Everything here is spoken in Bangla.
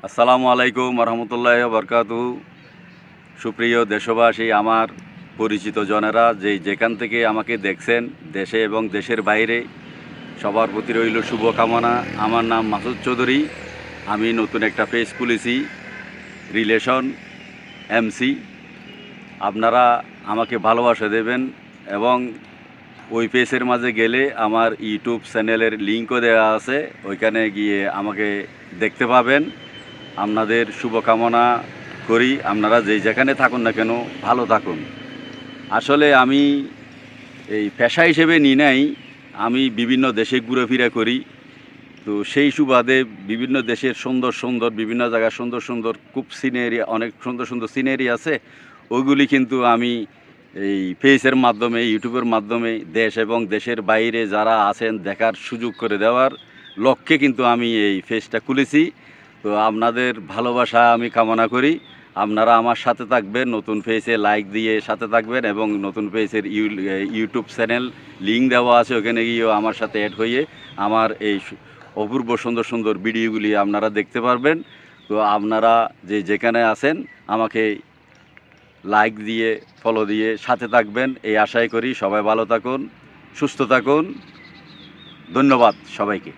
আসসালামু আলাইকুম রহমতুল্লাহ বরকাতু। সুপ্রিয় দেশবাসী, আমার পরিচিত জনেরা যেখান থেকে আমাকে দেখছেন, দেশে এবং দেশের বাইরে, সবার প্রতি রইল শুভকামনা। আমার নাম মাসুদ চৌধুরী। আমি নতুন একটা পেজ খুলেছি, রিলেশন এমসি। আপনারা আমাকে ভালোবাসা দেবেন এবং ওই পেজের মাঝে গেলে আমার ইউটিউব চ্যানেলের লিঙ্কও দেওয়া আছে, ওইখানে গিয়ে আমাকে দেখতে পাবেন। আপনাদের শুভকামনা করি। আপনারা যেখানে থাকুন না কেন, ভালো থাকুন। আসলে আমি এই পেশা হিসেবে নিই নাই, আমি বিভিন্ন দেশে ঘুরেফিরা করি। তো সেই সুবাদে বিভিন্ন দেশের বিভিন্ন জায়গার সুন্দর খুব সিনারি, অনেক সুন্দর সিনারি আছে। ওইগুলি কিন্তু আমি এই পেজের মাধ্যমে, ইউটিউবের মাধ্যমে দেশ এবং দেশের বাইরে যারা আছেন দেখার সুযোগ করে দেওয়ার লক্ষ্যে কিন্তু আমি এই পেজটা খুলেছি। তো আপনাদের ভালোবাসা আমি কামনা করি। আপনারা আমার সাথে থাকবেন, নতুন পেজে লাইক দিয়ে সাথে থাকবেন এবং নতুন পেজের ইউটিউব চ্যানেল লিঙ্ক দেওয়া আছে, ওখানে গিয়েও আমার সাথে অ্যাড হয়ে আমার এই অপূর্ব সুন্দর ভিডিওগুলি আপনারা দেখতে পারবেন। তো আপনারা যেখানে আছেন আমাকে লাইক দিয়ে, ফলো দিয়ে সাথে থাকবেন, এই আশাই করি। সবাই ভালো থাকুন, সুস্থ থাকুন। ধন্যবাদ সবাইকে।